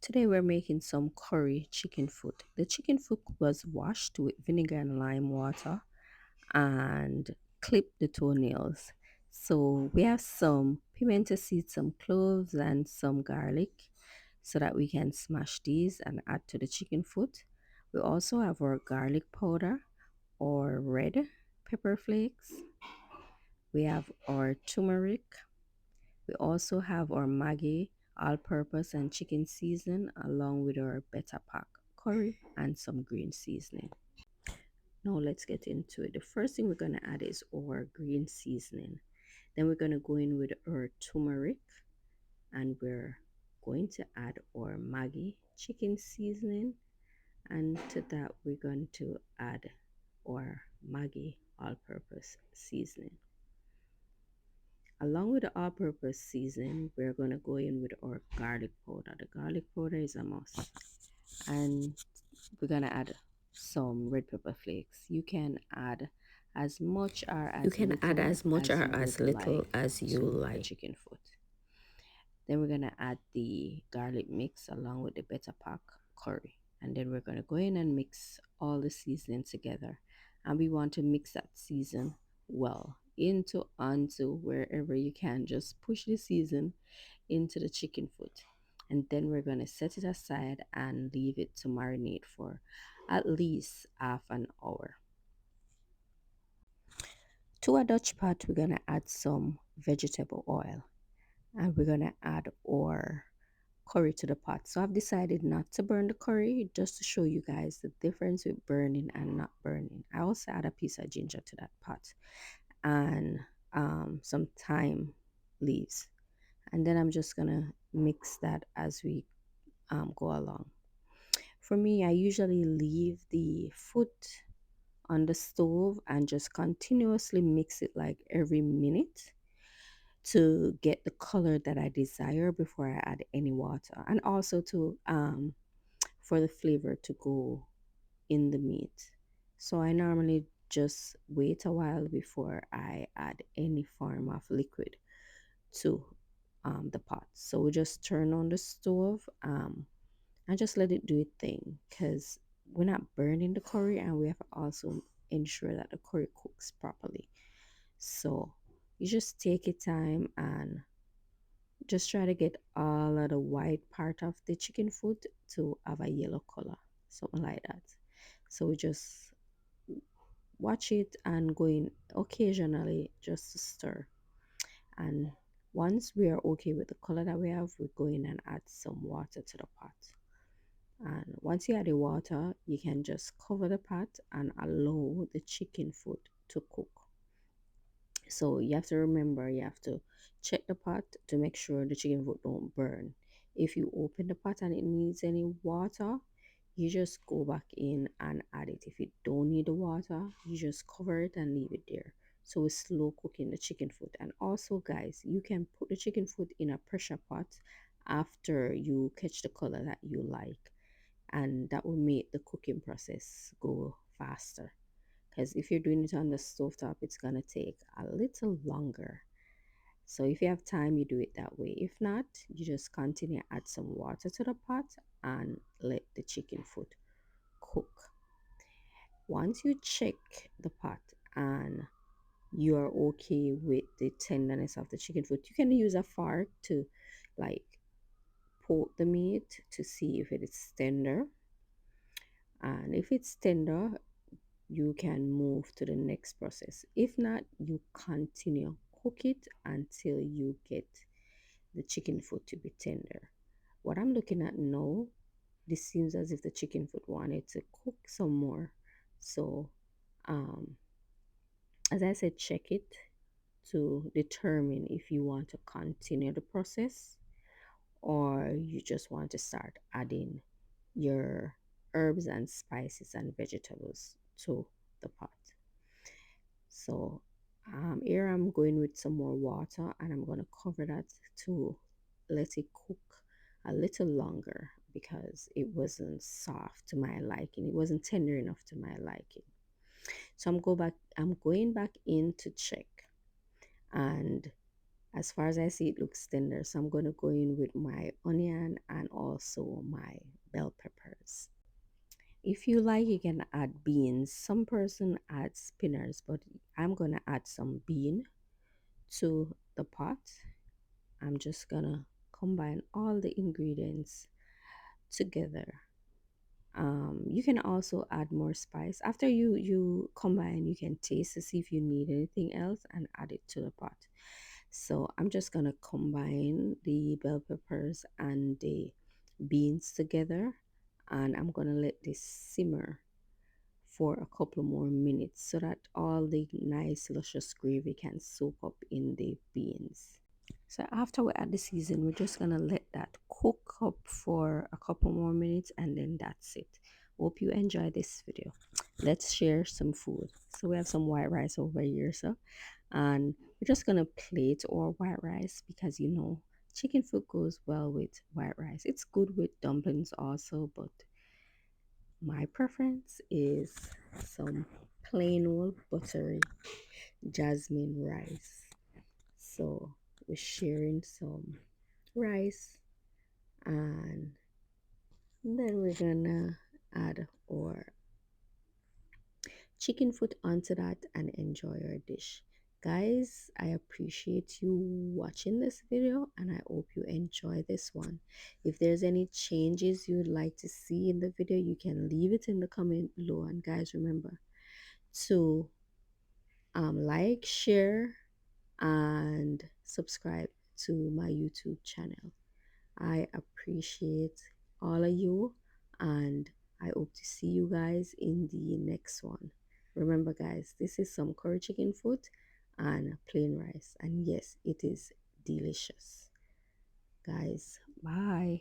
Today we're making some curry chicken foot. The chicken foot was washed with vinegar and lime water and clipped the toenails. So we have some pimento seeds, some cloves, and some garlic so that we can smash these and add to the chicken foot. We also have our garlic powder or red pepper flakes. We have our turmeric. We also have our Maggi all-purpose and chicken seasoning along with our better pack curry and some green seasoning. Now let's get into it. The first thing we're going to add is our green seasoning. Then we're going to go in with our turmeric and we're going to add our Maggi chicken seasoning, and to that we're going to add our Maggi all-purpose seasoning. Along with the all-purpose seasoning, we're going to go in with our garlic powder. The garlic powder is a must. And we're going to add some red pepper flakes. You can add as much or You as can add little as much as or you as would little like as you to the like. chicken foot. Then we're going to add the garlic mix along with the better pack curry. And then we're going to go in and mix all the seasoning together. And we want to mix that season well into onto wherever you can. Just push the season into the chicken foot. And then we're going to set it aside and leave it to marinate for at least half an hour. To a Dutch pot, we're going to add some vegetable oil and we're going to add our curry to the pot. So I've decided not to burn the curry just to show you guys the difference with burning and not burning. I also add a piece of ginger to that pot and some thyme leaves. And then I'm just going to mix that as we go along. For me, I usually leave the foot on the stove and just continuously mix it like every minute to get the color that I desire before I add any water, and also to for the flavor to go in the meat. So I normally just wait a while before I add any form of liquid to the pot. So we just turn on the stove and just let it do its thing, because we're not burning the curry and we have to also ensure that the curry cooks properly. So you just take your time and just try to get all of the white part of the chicken foot to have a yellow color, something like that. So we just watch it and go in occasionally just to stir. And once we are okay with the color that we have, we go in and add some water to the pot. And once you add the water, you can just cover the pot and allow the chicken foot to cook. So you have to remember, you have to check the pot to make sure the chicken foot don't burn. If you open the pot and it needs any water, you just go back in and add it. If you don't need the water, you just cover it and leave it there. So we slow cooking the chicken foot. And also, guys, you can put the chicken foot in a pressure pot after you catch the color that you like, and that will make the cooking process go faster. Because if you're doing it on the stove top, it's gonna take a little longer. So if you have time, you do it that way. If not, you just continue add some water to the pot and let the chicken foot cook. Once you check the pot and you are okay with the tenderness of the chicken foot, you can use a fork to like poke the meat to see if it is tender. And if it's tender, you can move to the next process. If not, you continue cook it until you get the chicken foot to be tender. What I'm looking at now, this seems as if the chicken foot wanted to cook some more. So, um, as I said, check it to determine if you want to continue the process or you just want to start adding your herbs and spices and vegetables to the pot. So here I'm going with some more water and I'm going to cover that to let it cook a little longer because it wasn't soft to my liking. It wasn't tender enough to my liking. So I'm going back in to check, and As far as I see, it looks tender. So I'm going to go in with my onion and also my bell peppers. If you like, you can add beans. Some person adds spinners, but I'm going to add some bean to the pot. I'm just going to combine all the ingredients together. You can also add more spice after you combine. You can taste to see if you need anything else and add it to the pot. So I'm just gonna combine the bell peppers and the beans together, and I'm gonna let this simmer for a couple more minutes so that all the nice luscious gravy can soak up in the beans. So after we add the season, we're just gonna let that cook up for a couple more minutes, and then that's it. Hope you enjoy this video. Let's share some food. So we have some white rice over here, so and we're just gonna plate our white rice because chicken food goes well with white rice. It's good with dumplings also, but my preference is some plain old buttery jasmine rice. So we're sharing some rice, and then we're gonna add our chicken foot onto that and enjoy our dish. Guys, I appreciate you watching this video and I hope you enjoy this one. If there's any changes you'd like to see in the video, you can leave it in the comment below. And guys, remember to like, share, and subscribe to my YouTube channel. I appreciate all of you, and I hope to see you guys in the next one. Remember, guys, this is some curry chicken foot and plain rice, and yes, it is delicious. Guys, bye.